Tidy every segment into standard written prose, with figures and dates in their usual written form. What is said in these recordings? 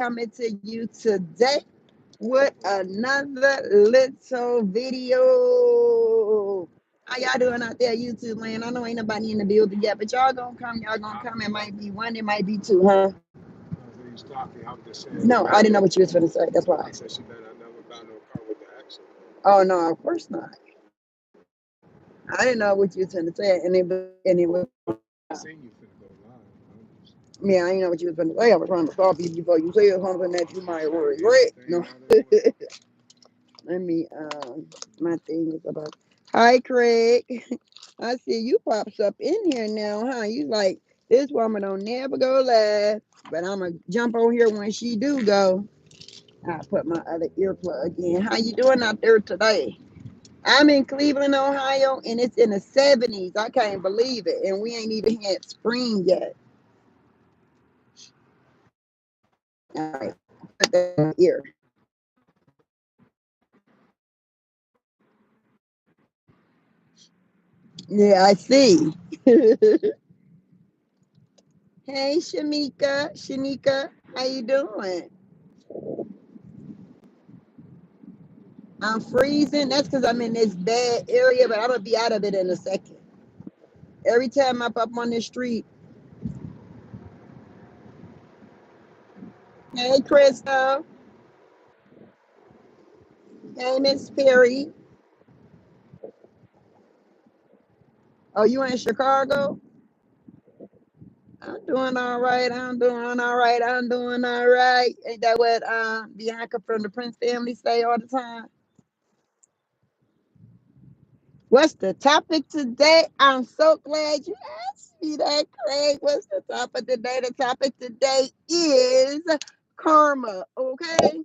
coming to you today with another little video. How y'all doing out there, YouTube land? I know ain't nobody in the building yet, but y'all gonna come. Y'all gonna come. It might be one. It might be two, huh? You stopped me. I was just saying. No, I didn't know what you was going to say. That's I why. said she better not never got no car with the accent. Oh no, of course not. I didn't know what you was going to say, and it was. I seen you finna go live. Yeah, I didn't know what you was going to say. I was trying to stop you before you said something that you might Trying to regret. get No. everything out of the way. Let me. My thing is about. Hi, Craig. I see you pops up in here now, huh? You like this woman don't never go live, but I'ma jump on here when she do go. I put my other earplug in. How you doing out there today? I'm in Cleveland, Ohio, and it's in the 70s. I can't believe it, and we ain't even had spring yet. All right, put that in my ear. Yeah, I see. Hey, Shanika, how you doing? I'm freezing. That's because I'm in this bad area, but I'm gonna be out of it in a second. Every time I'm up on the street, hey, Crystal, hey, Miss Perry. Oh, you in Chicago? I'm doing all right. I'm doing all right. I'm doing all right. Ain't that what Bianca from the Prince family say all the time? What's the topic today? I'm so glad you asked me that, Craig. What's the topic today? The topic today is karma, okay?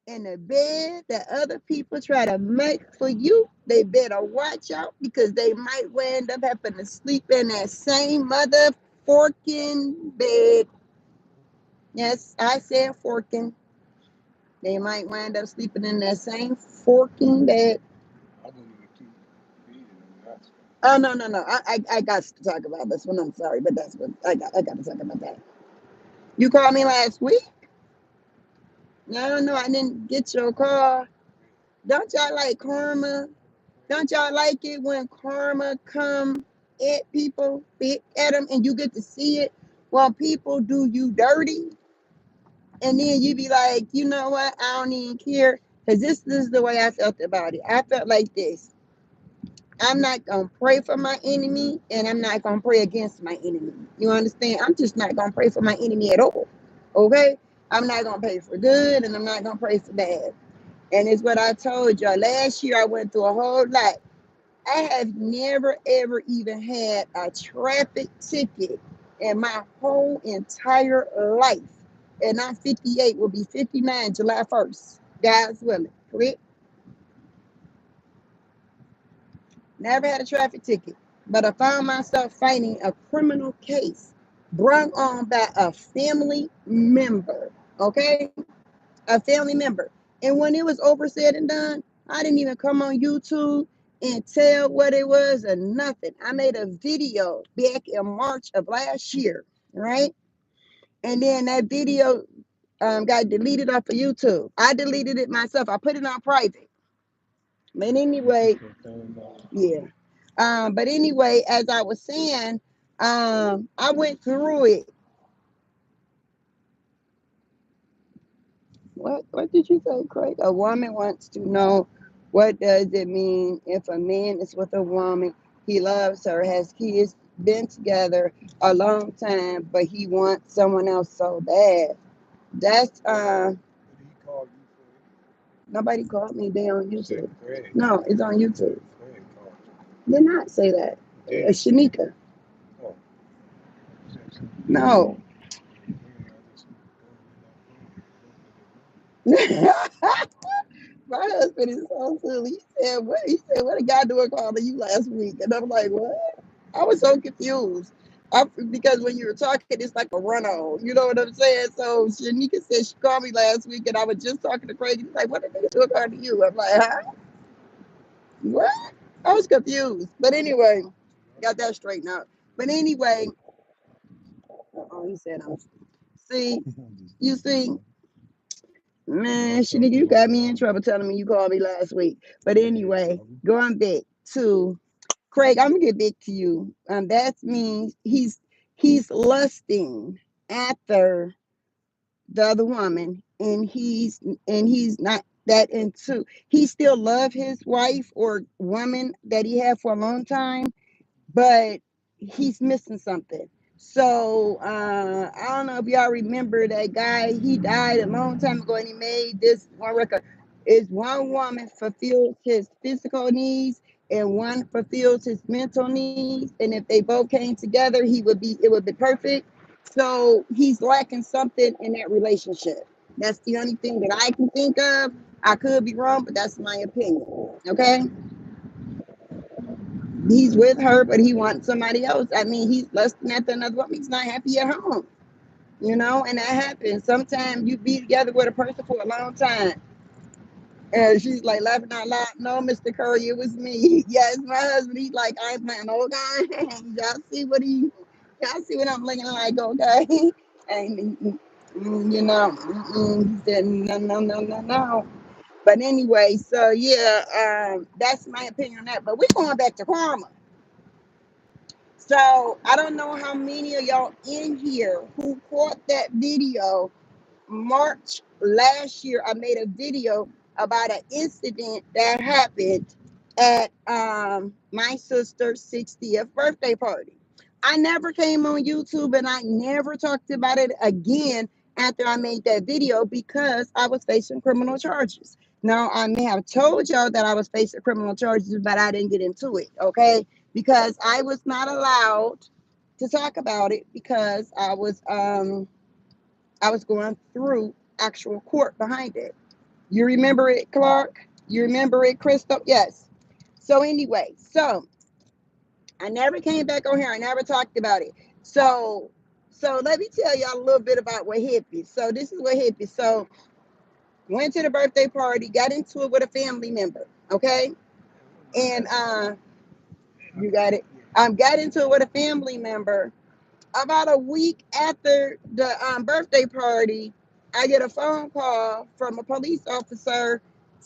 And the bed that other people try to make for you, they better watch out because they might end up having to sleep in that same mother forking bed. Yes, I said forking. They might wind up sleeping in that same forking bed. I wouldn't even keep feeding them. That's Oh no. I got to talk about this one. I'm sorry, but that's what I got to talk about that. You called me last week? No, I didn't get your call. Don't y'all like karma? Don't y'all like it when karma come at people, bit at them, and you get to see it while people do you dirty? And then you be like, you know what? I don't even care. Because this is the way I felt about it. I felt like this. I'm not going to pray for my enemy, and I'm not going to pray against my enemy. You understand? I'm just not going to pray for my enemy at all. Okay? I'm not going to pray for good, and I'm not going to pray for bad. And it's what I told y'all. Last year, I went through a whole lot. I have never, ever even had a traffic ticket in my whole entire life. And I'm 58, will be 59 July 1st. God's willing, correct? Never had a traffic ticket. But I found myself fighting a criminal case brought on by a family member. Okay? A family member. And when it was over said and done, I didn't even come on YouTube and tell what it was or nothing. I made a video back in March of last year, right? And then that video got deleted off of YouTube. I deleted it myself. I put it on private. But anyway, yeah. But anyway, as I was saying, I went through it. What did you say, Craig? A woman wants to know what does it mean if a man is with a woman, he loves her, has kids, been together a long time, but he wants someone else so bad. That's what did he call you nobody called me. They on for? You said YouTube. Craig. No, it's on YouTube. Craig called Did not say that. you. Did. Shanika. Oh, you said something. No. My husband is so silly. What a guy doing calling you last week? And I'm like, what? I was so confused. Because when you were talking, it's like a run on. You know what I'm saying? So Shanika said she called me last week, and I was just talking to Craig. He's like, what did they do calling to you? I'm like, huh? What? I was confused. But anyway, got that straightened out. But anyway, he said, see, I'm just you kidding. see, Y'all man, talk Shanika, you about got me in trouble telling me you called me last week. But I ain't anyway, trouble. going back to Craig, I'm gonna get back to you. That means he's lusting after the other woman, and he's not that into. He still love his wife or woman that he had for a long time, but he's missing something. So I don't know if y'all remember that guy. He died a long time ago, and he made this one record. Is one woman fulfills his physical needs, and one fulfills his mental needs. And if they both came together, it would be perfect. So he's lacking something in that relationship. That's the only thing that I can think of. I could be wrong, but that's my opinion. Okay, he's with her, but he wants somebody else. I mean, he's lusting after another woman. He's not happy at home, and that happens. Sometimes you be together with a person for a long time, and she's like laughing out loud. No, Mr. Curry, it was me. Yeah, it's my husband. He's like, I ain't playing no game. Y'all see what I'm looking like, okay? And he said, no, no, no, no, no. But anyway, so yeah, that's my opinion on that. But we're going back to karma. So I don't know how many of y'all in here who caught that video. March last year, I made a video about an incident that happened at my sister's 60th birthday party. I never came on YouTube and I never talked about it again after I made that video because I was facing criminal charges. Now, I may have told y'all that I was facing criminal charges, but I didn't get into it, okay? Because I was not allowed to talk about it because I was going through actual court behind it. You remember it, Clark? You remember it, Crystal? Yes. So anyway, so I never came back on here. I never talked about it. So let me tell y'all a little bit about what happened. So this is what happened. So went to the birthday party, got into it with a family member. Okay, and you got it. Got into it with a family member. About a week after the birthday party, I get a phone call from a police officer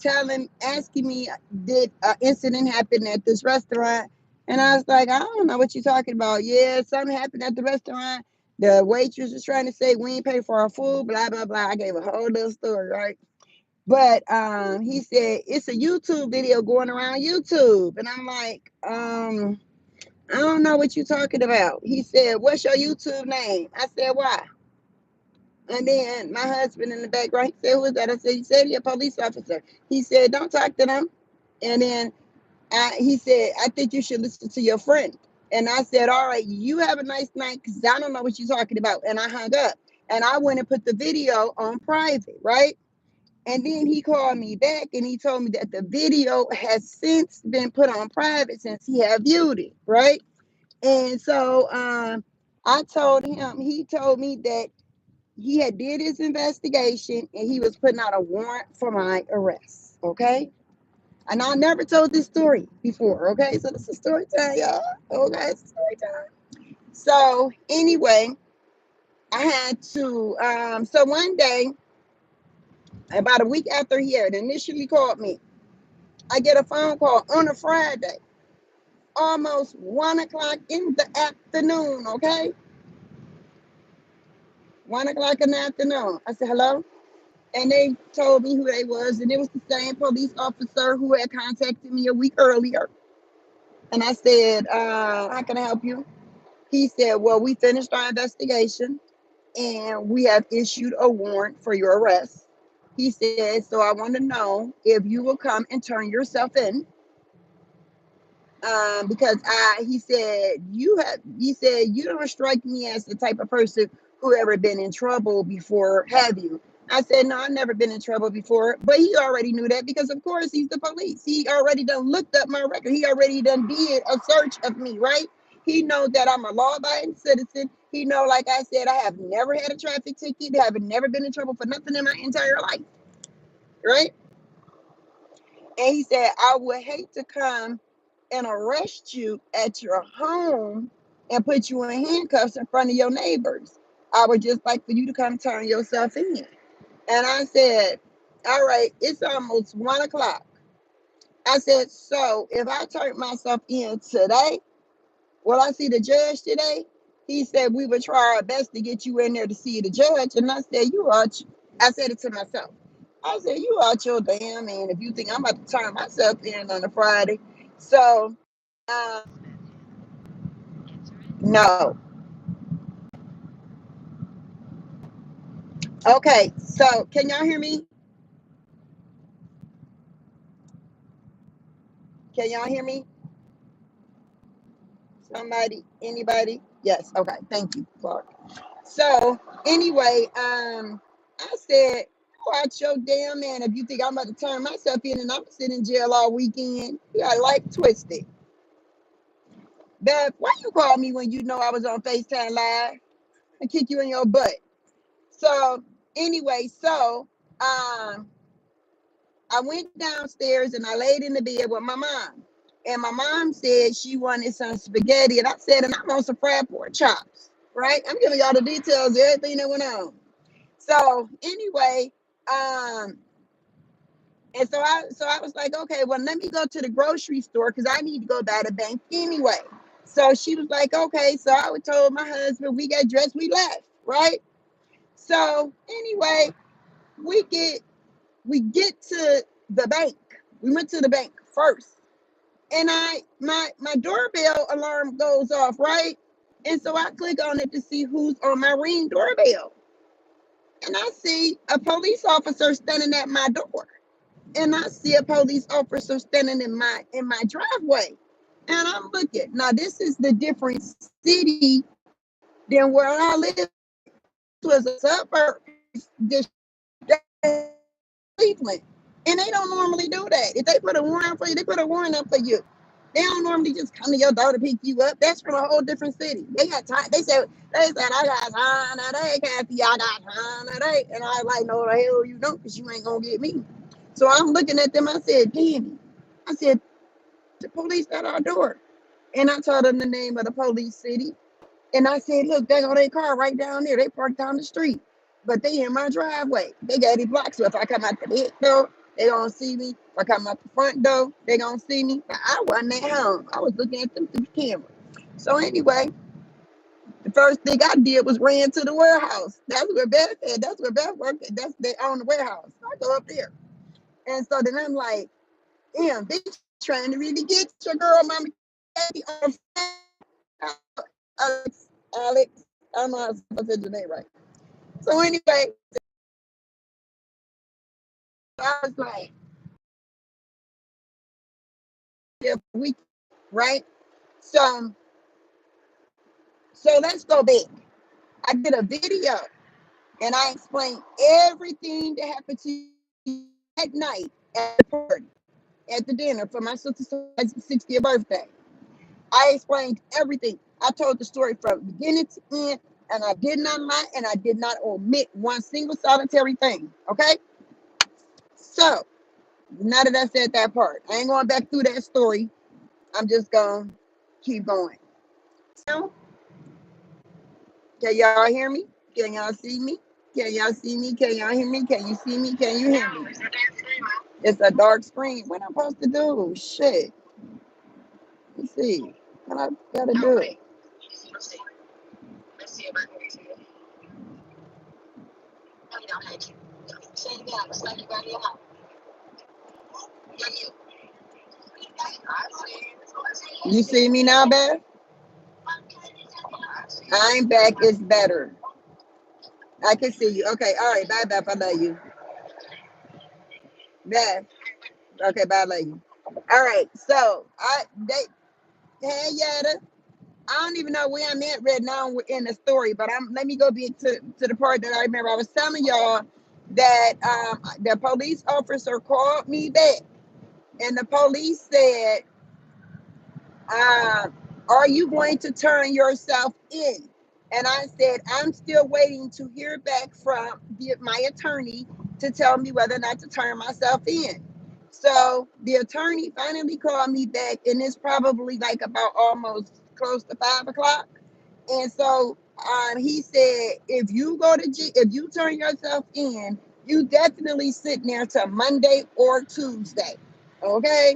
asking me, did an incident happen at this restaurant? And I was like, I don't know what you're talking about. Yeah, something happened at the restaurant. The waitress was trying to say we ain't pay for our food, blah, blah, blah. I gave a whole little story, right? But he said, it's a YouTube video going around YouTube. And I'm like, I don't know what you're talking about. He said, what's your YouTube name? I said, why? And then my husband in the background, he said, who is that? I said, he said, you're a police officer. He said, don't talk to them. And then he said, I think you should listen to your friend. And I said, all right, you have a nice night because I don't know what you're talking about. And I hung up. And I went and put the video on private, right? And then he called me back and he told me that the video has since been put on private since he had viewed it, right? And so I told him, he told me that he had did his investigation and he was putting out a warrant for my arrest. Okay. And I never told this story before. Okay. So this is story time, y'all. Okay. It's story time. So anyway, I had to, so one day, about a week after he had initially called me, I get a phone call on a Friday, almost 1 o'clock in the afternoon. Okay. 1 o'clock in the afternoon. I said, hello? And they told me who they was, and it was the same police officer who had contacted me a week earlier. And I said, how can I help you? He said, well, we finished our investigation and we have issued a warrant for your arrest. He said, so I want to know if you will come and turn yourself in, because he said you don't strike me as the type of person who ever been in trouble before, have you? I said, no, I've never been in trouble before. But he already knew that because of course he's the police. He already done looked up my record. He already done did a search of me, right? He know that I'm a law-abiding citizen. He know, like I said, I have never had a traffic ticket. I have never been in trouble for nothing in my entire life, right? And he said, I would hate to come and arrest you at your home and put you in handcuffs in front of your neighbors. I would just like for you to come turn yourself in. And I said, all right, it's almost 1 o'clock. I said, so if I turn myself in today, will I see the judge today? He said, we would try our best to get you in there to see the judge. And I said, I said it to myself. I said, you out your damn man if you think I'm about to turn myself in on a Friday. So, uh, no. Okay, so can y'all hear me? Can y'all hear me? Somebody, anybody? Yes. Okay. Thank you, Clark. So anyway, I said, watch your damn man if you think I'm about to turn myself in and I'm sitting in jail all weekend. You got like twisted. Beth, why you call me when you know I was on FaceTime Live and kick you in your butt? So anyway, I went downstairs and I laid in the bed with my mom. And my mom said she wanted some spaghetti. And I said, and I'm on some fried pork chops, right? I'm giving y'all the details of everything that went on. So anyway, um, and so I was like, okay, well, let me go to the grocery store because I need to go by the bank anyway. So she was like, okay. So I told my husband, we got dressed, we left, right? So anyway, we get we get to the bank. We went to the bank first. And my doorbell alarm goes off, right? And so I click on it to see who's on my Ring doorbell. And I see a police officer standing at my door. And I see a police officer standing in my driveway. And I'm looking. Now this is the different city than where I live. This was a suburb Cleveland. And they don't normally do that. If they put a warrant for you, they put a warrant up for you. They don't normally just come to your door to pick you up. That's from a whole different city. They got time. They said I got time today, Kathy. I got time today. And I like, no the hell you don't, because you ain't gonna get me. So I'm looking at them. I said, Danny. I said, the police at our door. And I told them the name of the police city. And I said, look, they got their car right down there. They parked down the street. But they in my driveway. They got it blocked. So if I come out the back door, they gonna see me. If I come out the front door, they gonna see me. But I wasn't at home. I was looking at them through the camera. So anyway, the first thing I did was ran to the warehouse. That's where Beth said. That's where Beth worked at. That's they own the warehouse. I go up there. And so then I'm like, damn, they trying to really get your girl, Mama Kathy, on Alex. I don't know how I said your name right. So anyway, I was like, yeah, we right. So so let's go back. I did a video and I explained everything that happened to you that night at the party, at the dinner for my sister's 60th birthday. I explained everything. I told the story from beginning to end, and I did not lie and I did not omit one single solitary thing. Okay? So now that I said that part, I ain't going back through that story. I'm just gonna keep going. So, can y'all hear me? Can y'all see me? Can y'all see me? Can y'all hear me? Can you see me? Can you hear me? It's a dark screen. What am I supposed to do? Shit. Let's see. What I gotta do? You see me now, Beth? I'm back. It's better. I can see you. Okay. All right. Bye, Beth. I love you. Beth. Okay. Bye, I love you. All right. So hey, Yada. I don't even know where I'm at right now in the story, but let me go back to the part that I remember. I was telling y'all that the police officer called me back, and the police said, uh, "Are you going to turn yourself in?" And I said, "I'm still waiting to hear back from my attorney to tell me whether or not to turn myself in." So the attorney finally called me back, and it's probably like about almost close to 5 o'clock. And so He said if you go to if you turn yourself in, you definitely sitting there till Monday or Tuesday. Okay.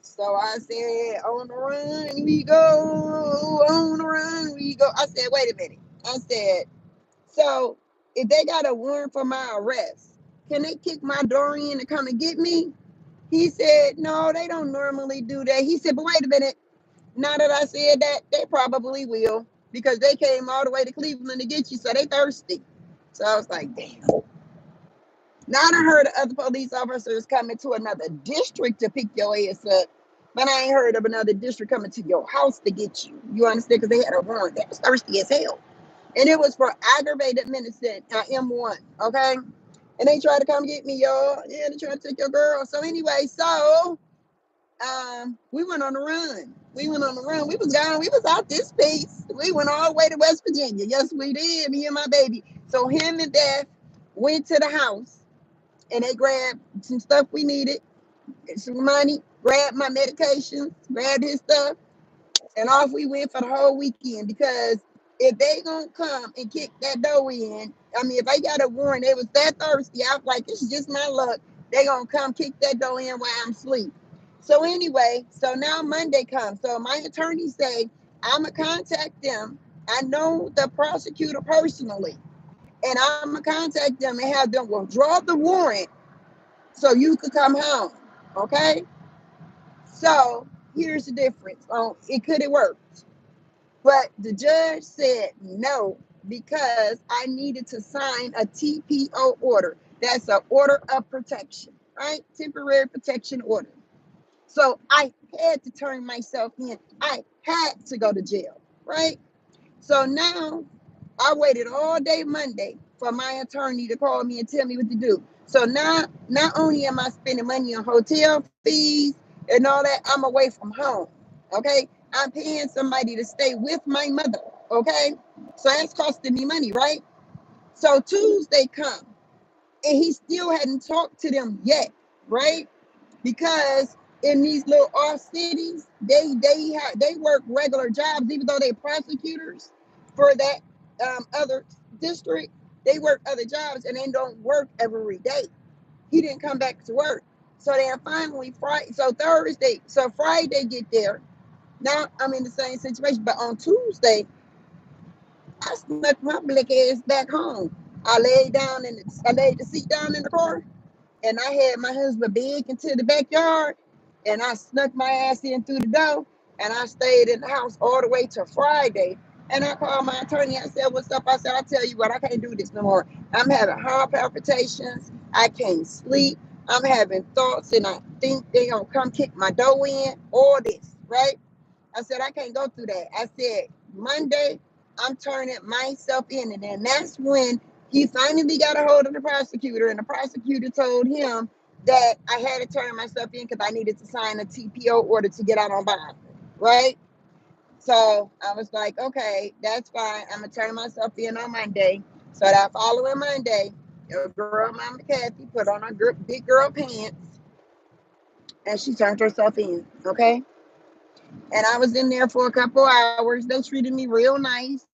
So I said, on the run we go, on the run we go. I said, wait a minute. I said, so if they got a warrant for my arrest, can they kick my door in and come and get me? He said, no, they don't normally do that. He said, but wait a minute. Now that I said that, they probably will because they came all the way to Cleveland to get you, so they thirsty. So I was like, damn. Now I heard of other police officers coming to another district to pick your ass up, but I ain't heard of another district coming to your house to get you. You understand? Because they had a warrant. They was thirsty as hell. And it was for aggravated menacing, M1, okay? And they tried to come get me, y'all. Yeah, they tried to take your girl. So anyway, we went on the run. We went on the run. We was gone. We was out this piece. We went all the way to West Virginia. Yes, we did. Me and my baby. So him and Beth went to the house and they grabbed some stuff we needed, some money, grabbed my medications, grabbed his stuff, and off we went for the whole weekend. Because if they gonna come and kick that door in, I mean, if I got a warrant, they was that thirsty. I was like, this is just my luck. They gonna come kick that door in while I'm asleep. So anyway, so now Monday comes. So my attorney say I'ma contact them. I know the prosecutor personally, and I'ma contact them and have them withdraw the warrant so you could come home. Okay. So here's the difference. It could have worked. But the judge said no because I needed to sign a TPO order. That's an order of protection, right? Temporary protection order. So I had to turn myself in. I had to go to jail, right? So now I waited all day Monday for my attorney to call me and tell me what to do. So now, not only am I spending money on hotel fees and all that, I'm away from home. Okay, I'm paying somebody to stay with my mother. Okay, so that's costing me money, right? So Tuesday come and he still hadn't talked to them yet, right? Because in these little off cities, they work regular jobs, even though they're prosecutors for that other district. They work other jobs and they don't work every day. He didn't come back to work, so then finally Friday, so Thursday, so Friday get there. Now I'm in the same situation, but on Tuesday I snuck my black ass back home. I laid the seat down in the car and I had my husband big into the backyard, and I snuck my ass in through the door, and I stayed in the house all the way to Friday. And I called my attorney. I said, "What's up?" I said, "I tell you what, I can't do this no more. I'm having heart palpitations. I can't sleep. I'm having thoughts, and I think they gonna come kick my door in. All this, right?" I said, I can't go through that. I said, Monday, I'm turning myself in. And then that's when he finally got a hold of the prosecutor, and the prosecutor told him that I had to turn myself in because I needed to sign a TPO order to get out on bond. Right? So I was like, okay, that's fine. I'm going to turn myself in on Monday. So that following Monday, your girl, Mama Kathy, put on her big girl pants and she turned herself in. Okay? And I was in there for a couple hours. They treated me real nice.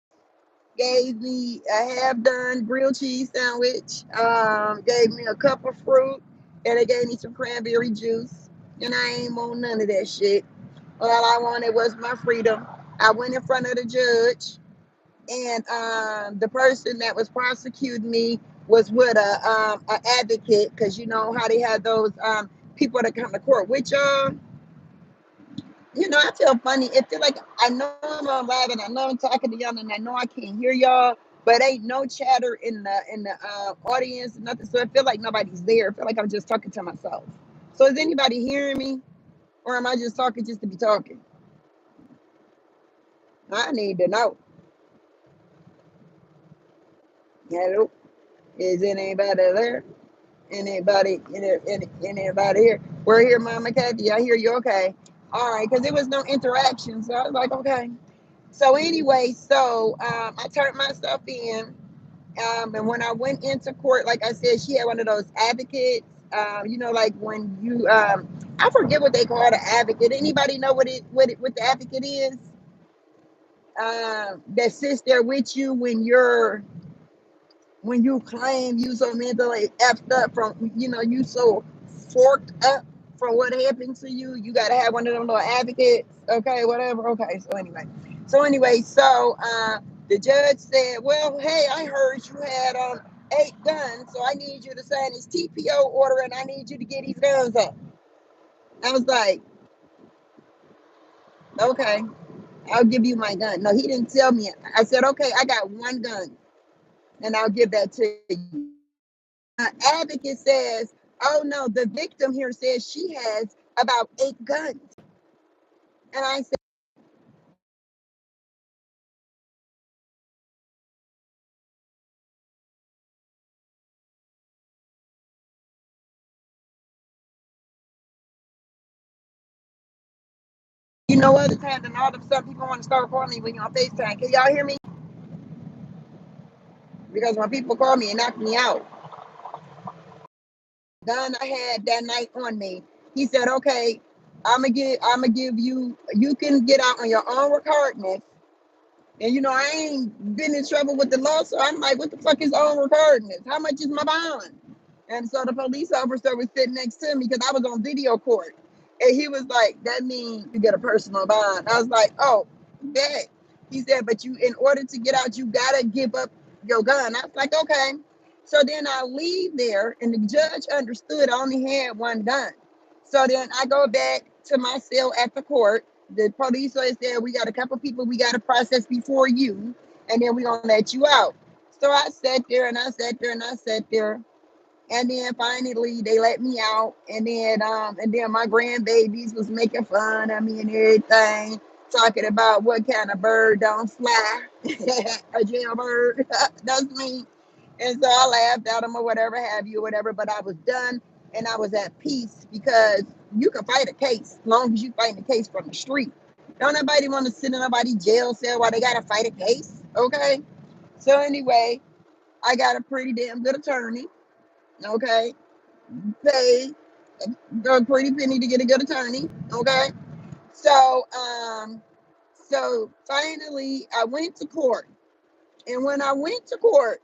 Gave me a half done grilled cheese sandwich. Gave me a cup of fruit, and they gave me some cranberry juice. And I ain't want none of that shit. All I wanted was my freedom. I went in front of the judge, and the person that was prosecuting me was with a advocate, because you know how they have those people that come to court with y'all. I feel funny. It feel like I know I'm on live and I know I'm talking to y'all and I know I can't hear y'all, but ain't no chatter in the audience, nothing. So I feel like nobody's there. I feel like I'm just talking to myself. So is anybody hearing me, or am I just talking just to be talking? I need to know. Hello, is anybody there? Anybody here? We're here, Mama Kathy. I hear you. Okay, all right. Because there was no interaction, so I was like, okay. So anyway, I turned myself in, and when I went into court, like I said, she had one of those advocates. Like when you, I forget what they call an advocate. Anybody know what the advocate is? that sits there with you when you claim you so mentally effed up from, you so forked up from what happened to you. You gotta have one of them little advocates. Okay, whatever. Okay, so the judge said, well, hey, I heard you had 8 guns, so I need you to sign this TPO order, and I need you to get these guns up. I was like, okay, I'll give you my gun. No, he didn't tell me. I said, okay, I got 1 gun, and I'll give that to you. Advocate says, oh no, the victim here says she has about 8 guns. And I said, you know what? It's happening all of a sudden. People want to start calling me when you're on FaceTime. Can y'all hear me? Because when people call me, it knock me out. Gun I had that night on me. He said, okay, I'm gonna give you, you can get out on your own recordness. And I ain't been in trouble with the law, so I'm like, what the fuck is on recording this? How much is my bond? And so the police officer was sitting next to me because I was on video court. And he was like, that means you get a personal bond. I was like, oh, that. He said, but in order to get out, you gotta give up your gun. I was like, okay. So then I leave there, and the judge understood I only had 1 gun. So then I go back to my cell at the court. The police said, we got a couple people we got to process before you, and then we're going to let you out. So I sat there and I sat there and I sat there. And then finally they let me out. And then my grandbabies was making fun of me and everything, talking about what kind of bird don't fly. A jailbird. That's me. And so I laughed at them or whatever have you, whatever, but I was done and I was at peace because you can fight a case as long as you fight a case from the street. Don't nobody want to sit in nobody's jail cell while they got to fight a case. Okay. So anyway, I got a pretty damn good attorney. Okay. Paid a pretty penny to get a good attorney. Okay. So, so finally I went to court. And when I went to court,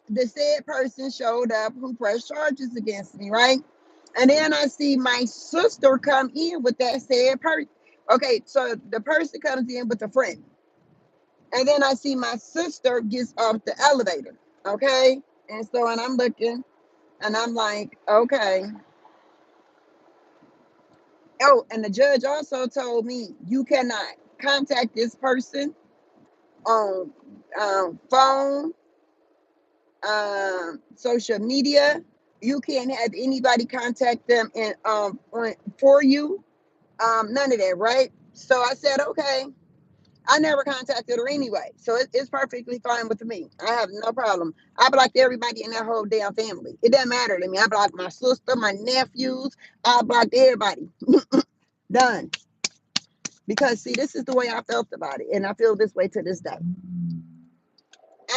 the said person showed up who pressed charges against me, right? And then I see my sister come in with that said person. Okay, so the person comes in with a friend. And then I see my sister gets off the elevator. Okay. And I'm looking and I'm like, okay. Oh, and the judge also told me you cannot contact this person on phone, social media. You can't have anybody contact them for you. None of that, right? So I said, okay. I never contacted her anyway, so it's perfectly fine with me. I have no problem. I blocked everybody in that whole damn family. It doesn't matter to me. I blocked my sister, my nephews. I blocked everybody. Done. Because see, this is the way I felt about it, and I feel this way to this day.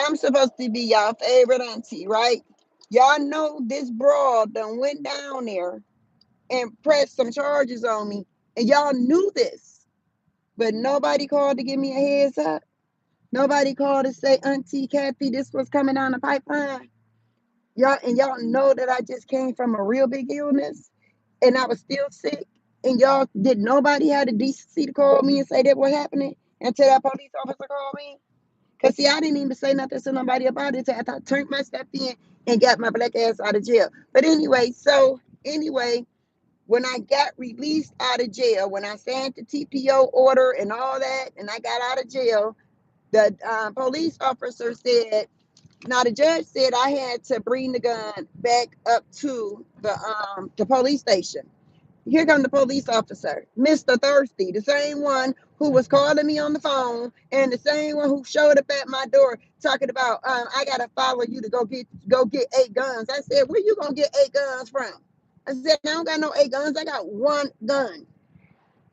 I'm supposed to be y'all favorite auntie, right? Y'all know this broad done went down there and pressed some charges on me, and y'all knew this, but nobody called to give me a heads up. Nobody called to say, Auntie Kathy, this was coming down the pipeline. Y'all know that I just came from a real big illness, and I was still sick. And y'all did nobody had the decency to call me and say that what happening until that police officer called me. Cause see, I didn't even say nothing to nobody about it until I turned my stuff in and got my black ass out of jail. But anyway, when I got released out of jail, when I signed the TPO order and all that, and I got out of jail, the police officer said, now the judge said I had to bring the gun back up to the police station. Here come the police officer, Mr. Thirsty, the same one who was calling me on the phone and the same one who showed up at my door talking about I gotta follow you to go get 8 guns. I said, where you gonna get 8 guns from? I said, I don't got no 8 guns, I got 1 gun.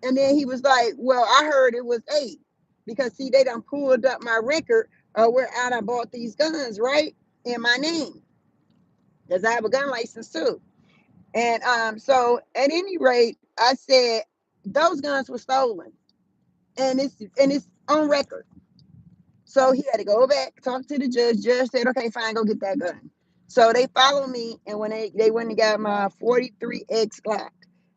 And then he was like, well, I heard it was 8. Because see, they done pulled up my record where I done bought these guns, right? In my name. Because I have a gun license too. And so at any rate, I said those guns were stolen. And it's on record. So he had to go back, talk to the judge. Judge said, okay, fine, go get that gun. So they followed me, and when they went and got my 43X Glock.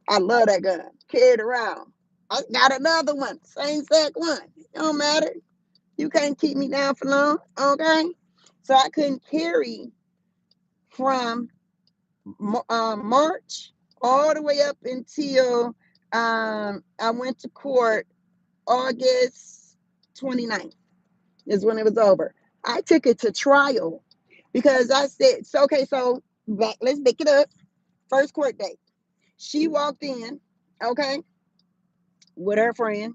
I love that gun. Carried around. I got another one, same exact one. It don't matter. You can't keep me down for long, okay? So I couldn't carry from March all the way up until I went to court August 29th is when it was over. I took it to trial because I said, so okay, so let's pick it up. First court date. She walked in, okay, with her friend.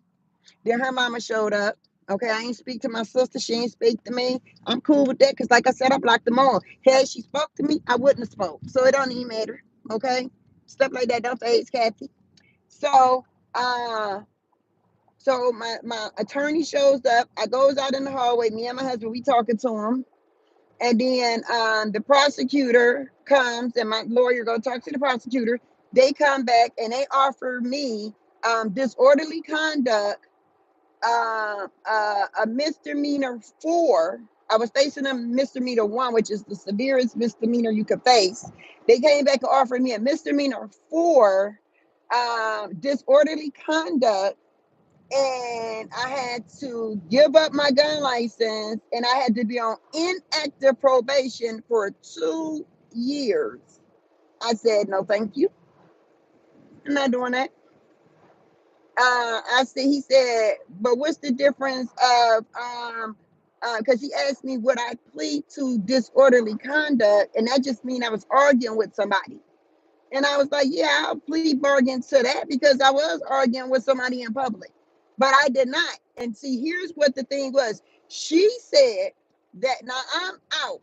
Then her mama showed up. Okay, I ain't speak to my sister. She ain't speak to me. I'm cool with that because, like I said, I blocked them all. Had she spoke to me, I wouldn't have spoke. So it don't even matter. Okay, stuff like that don't phase Kathy. So, uh, so my attorney shows up. I goes out in the hallway. Me and my husband, we talking to him. And then the prosecutor comes, and my lawyer go talk to the prosecutor. They come back and they offer me disorderly conduct, a misdemeanor 4. I was facing a misdemeanor 1, which is the severest misdemeanor you could face. They came back and offered me a misdemeanor 4, disorderly conduct, and I had to give up my gun license, and I had to be on inactive probation for 2 years. I said, no, thank you. I'm not doing that. I said, he said, but what's the difference of, because he asked me would I plead to disorderly conduct, and that just mean I was arguing with somebody. And I was like, yeah, I'll plead bargain to that because I was arguing with somebody in public, but I did not. And see, here's what the thing was. She said that now I'm out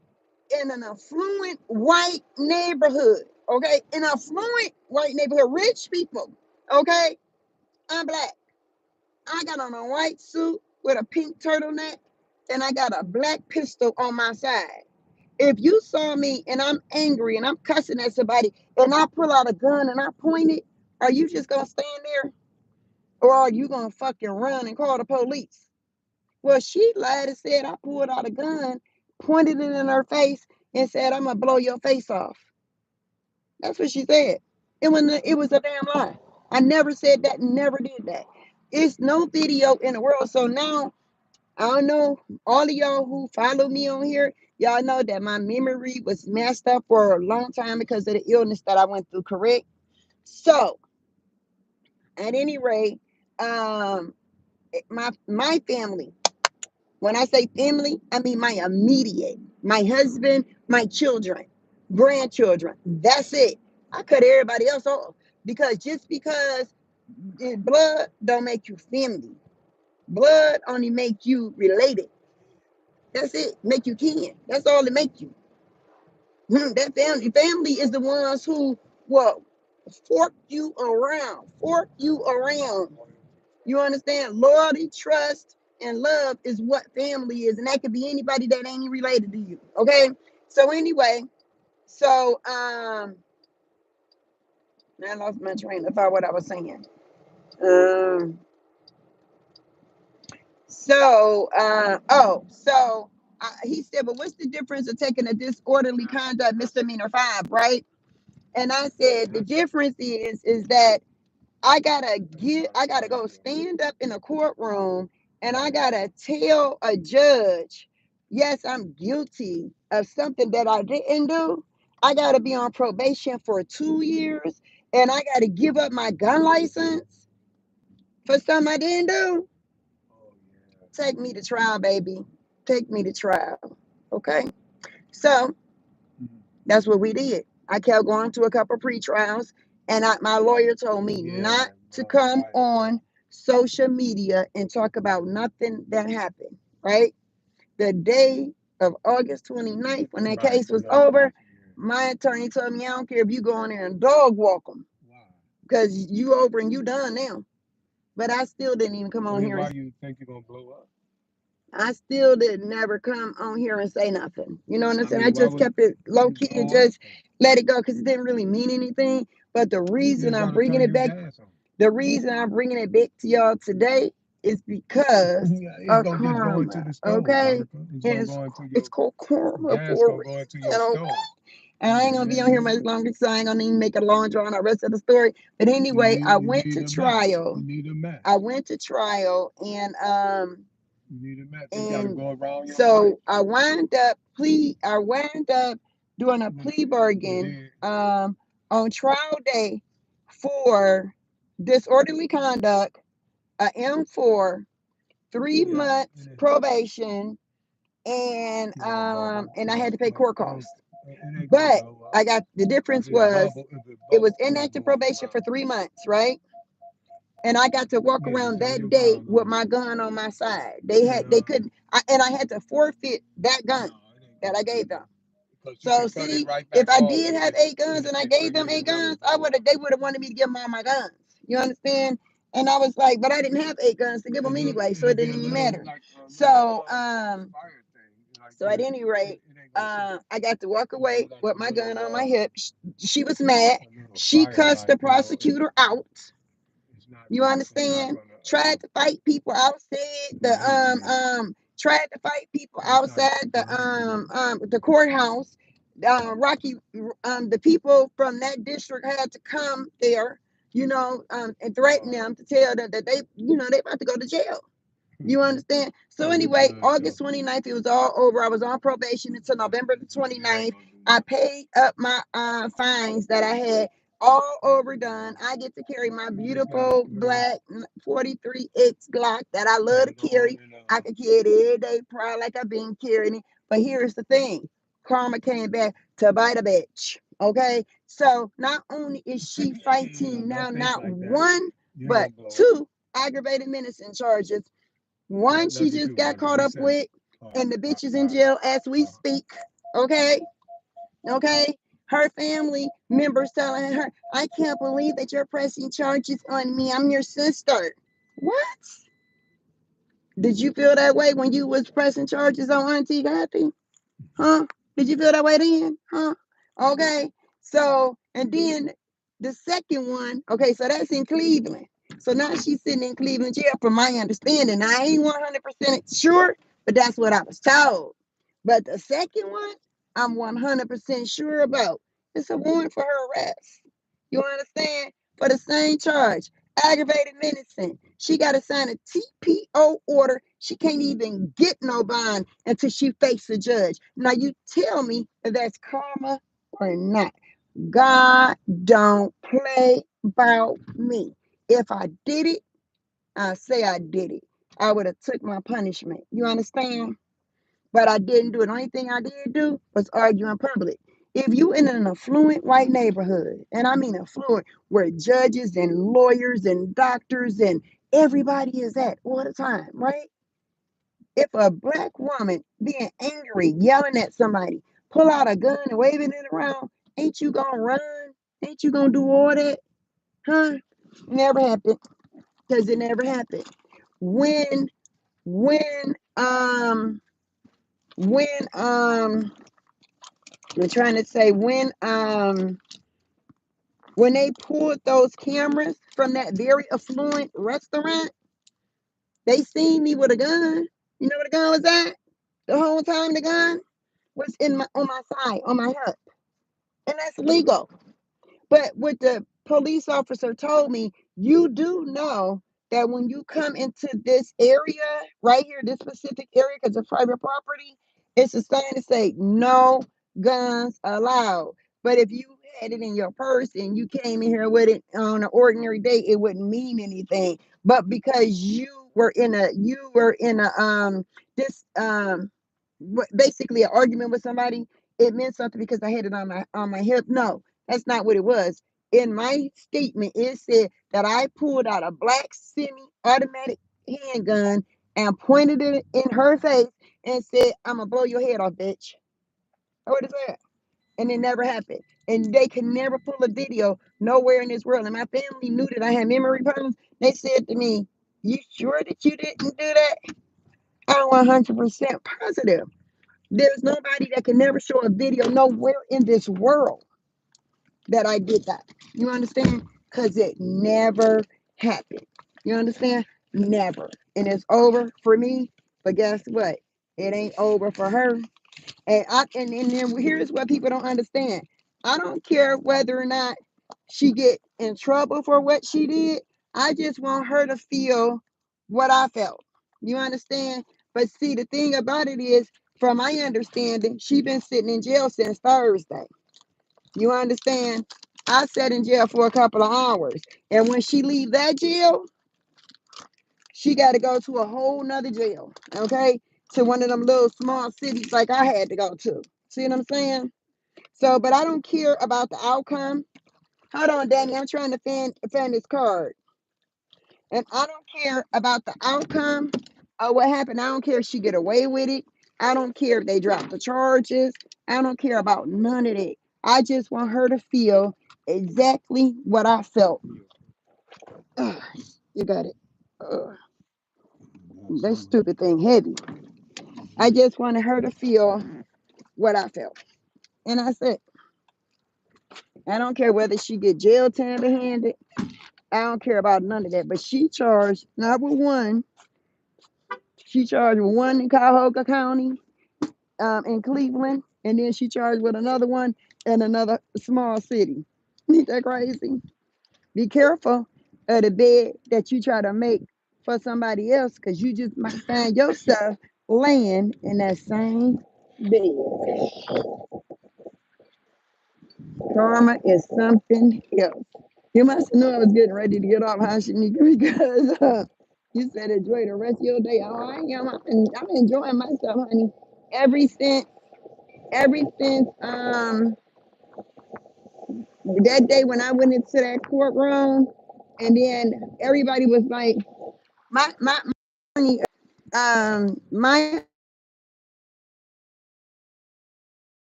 in an affluent white neighborhood, okay, in an affluent white neighborhood, rich people, okay. I'm black. I got on a white suit with a pink turtleneck, and I got a black pistol on my side. If you saw me and I'm angry and I'm cussing at somebody and I pull out a gun and I point it, are you just gonna stand there? Or are you gonna fucking run and call the police? Well, she lied and said I pulled out a gun, pointed it in her face, and said, I'm gonna blow your face off. That's what she said. It was a damn lie. I never said that, never did that. It's no video in the world. So now I don't know, all of y'all who follow me on here, y'all know that my memory was messed up for a long time because of the illness that I went through, correct? So, at any rate, um, my family, when I say family, I mean my immediate, my husband, my children, grandchildren. That's it. I cut everybody else off because just because blood don't make you family. Blood only make you related. That's it. Make you kin. That's all it make you. That family is the ones who will fork you around. Fork you around. You understand? Loyalty, trust, and love is what family is. And that could be anybody that ain't related to you. Okay? So anyway, so I lost my train of thought what I was saying. Um he said, but what's the difference of taking a disorderly conduct misdemeanor 5, right? And I said the difference is that I gotta go stand up in a courtroom and I gotta tell a judge, yes, I'm guilty of something that I didn't do. I gotta be on probation for 2 years and I gotta give up my gun license for something I didn't do. Take me to trial, baby. Take me to trial. Okay. So that's what we did. I kept going to a couple pre-trials, and my lawyer told me not to come on social media and talk about nothing that happened, right? The day of August 29th, when that case was over, my attorney told me, I don't care if you go in there and dog walk them, because you over and you done now. But I still didn't even come on here. Why you think you're gonna blow up? I still did never come on here and say nothing. You know what I'm I saying? I mean, why just would kept it low you? key and Oh, just okay. let it go because it didn't really mean anything. But the You reason just I'm gotta bringing turn it your back, gas on. the reason I'm bringing it back to y'all today It's because Yeah, it's of gonna just go into karma, the stove, okay? Monica. It's And gonna go into it's your called karma gas. for a Gonna go into your reason, okay? stove. And I ain't gonna It be ain't on here no. much longer, so I ain't gonna even make a long drawn out rest of the story. But anyway, I You went need to a match. trial. You need a I match. went to trial, You need a match. It's got to and go around your life. so I wound up doing a plea And bargain then, on trial day for disorderly conduct, a M4, three yeah, months probation, and I had to pay court costs. it ain't gonna But go I up. got the If difference it's was bubble, if it it was bubble, it'll inactive go up probation for around. 3 months, right? And I got to walk Yeah, around stay that day around with long my enough. gun on my side. And They couldn't, and I had to forfeit that gun no, it ain't that gonna I do gave them. nothing because you So can cut it see, right if back I off did have eight guns and I if gave you them hit eight another guns, blow up. they would have wanted me to give them all my guns. You understand? And I was like, but I didn't have eight guns to give them anyway, so It'll it be didn't even matter. like a little So fire thing. Like so at any rate, it ain't gonna shoot. I got to walk It'll be away like with a my gun little on my hip. She was mad. a little She fire cussed the like prosecutor out. You it's not understand? gonna Tried to fight people outside the tried to fight people it's not outside gonna hit you. the courthouse. Rocky, the people from that district had to come there, and threaten them to tell them that they about to go to jail. You understand? So Cause anyway, August 29th, it was all over. I was on probation until November the 29th. I paid up my fines that I had, all overdone. I get to carry my beautiful black 43X Glock that I love to carry. I could carry it every day, probably like I've been carrying it. But here's the thing. Karma came back to bite a bitch. Okay? So not only is she fighting now not one, but two aggravated menacing charges. One she just got caught up with, and the bitch is in jail as we speak. Okay? Okay? Her family members telling her, I can't believe that you're pressing charges on me. I'm your sister. What? Did you feel that way when you was pressing charges on Auntie Kathy? Huh? Did you feel that way then? Huh? Okay. So, and then the second one, okay, so that's in Cleveland. So now she's sitting in Cleveland jail, from my understanding. I ain't 100% sure, but that's what I was told. But the second one, I'm 100% sure about. It's a warrant for her arrest. You understand? For the same charge, aggravated menacing. She got to sign a TPO order. She can't even get no bond until she faces a judge. Now you tell me if that's karma or not. God don't play about me. If I did it, I say I did it. I would have took my punishment. You understand? But I didn't do it. The only thing I did do was argue in public. If you in an affluent white neighborhood, and I mean affluent, where judges and lawyers and doctors and everybody is at all the time, right? If a black woman being angry, yelling at somebody, pull out a gun and waving it around, ain't you gonna run? Ain't you gonna do all that? Huh? Never happened. Because it never happened. When when when I'm trying to say when they pulled those cameras from that very affluent restaurant, they seen me with a gun. You know where the gun was at? The whole time the gun was on my side, on my hip. And that's legal. But what the police officer told me, you do know that when you come into this area, right here, this specific area, because it's private property, it's a sign to say no guns allowed. But if you had it in your purse and you came in here with it on an ordinary day, it wouldn't mean anything. But because you were in a this basically an argument with somebody, it meant something because I had it on my hip. No, that's not what it was. In my statement, it said that I pulled out a black semi-automatic handgun and pointed it in her face and said, I'm gonna blow your head off, bitch. What is that? And it never happened. And they can never pull a video nowhere in this world. And my family knew that I had memory problems. They said to me, you sure that you didn't do that? I'm 100% positive. There's nobody that can never show a video nowhere in this world that I did that. You understand? Because it never happened. You understand? Never. And it's over for me. But guess what? It ain't over for her. And then here's what people don't understand. I don't care whether or not she get in trouble for what she did. I just want her to feel what I felt. You understand? But see, the thing about it is, from my understanding, she been sitting in jail since Thursday. You understand? I sat in jail for a couple of hours. And when she leave that jail, she got to go to a whole nother jail. Okay? To one of them little small cities like I had to go to. See what I'm saying? So, but I don't care about the outcome. Hold on, Danny. I'm trying to fan this card. And I don't care about the outcome of what happened. I don't care if she get away with it. I don't care if they drop the charges. I don't care about none of that. I just want her to feel exactly what I felt. Ugh, you got it. Ugh, that stupid thing heavy. I just wanted her to feel what I felt. And I said, I don't care whether she get jail time behind it. I don't care about none of that. But she charged not with one. She charged with one in Cuyahoga County, in Cleveland, and then she charged with another one in another small city. Ain't that crazy? Be careful of the bed that you try to make for somebody else, because you just might find yourself laying in that same bed. Karma is something else. You must have known I was getting ready to get off, huh, Shanika? Because you said enjoy the rest of your day. Oh, I am. I'm enjoying myself, honey. Ever since, ever since that day when I went into that courtroom, and then everybody was like, my attorney, my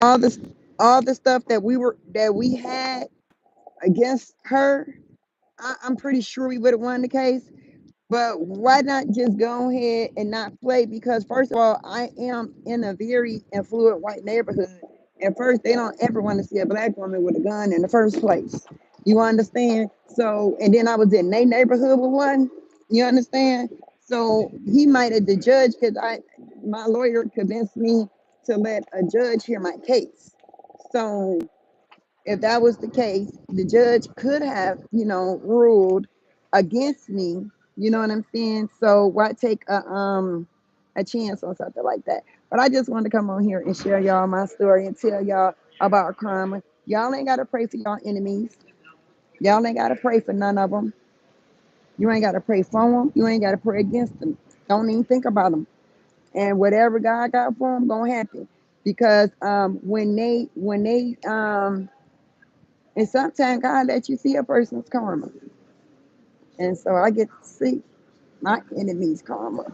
all the all the stuff that we had against her, I'm pretty sure we would have won the case. But why not just go ahead and not play? Because first of all, I am in a very affluent white neighborhood. And first, they don't ever want to see a black woman with a gun in the first place. You understand? So, and then I was in their neighborhood with one. You understand? So he might have the judge, because my lawyer convinced me to let a judge hear my case. So if that was the case, the judge could have, ruled against me. You know what I'm saying? So why take a chance on something like that? But I just wanted to come on here and share y'all my story and tell y'all about karma. Y'all ain't gotta pray for y'all enemies. Y'all ain't gotta pray for none of them. You ain't gotta pray for them. You ain't gotta pray against them. Don't even think about them. And whatever God got for them, gonna happen. Because and sometimes God lets you see a person's karma. And so I get to see my enemy's karma.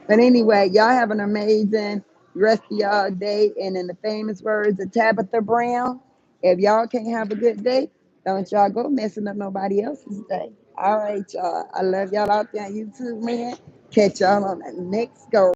But anyway, y'all have an amazing rest of y'all day. And in the famous words of Tabitha Brown, if y'all can't have a good day, don't y'all go messing up nobody else's day. All right, y'all. I love y'all out there on YouTube, man. Catch y'all on the next go.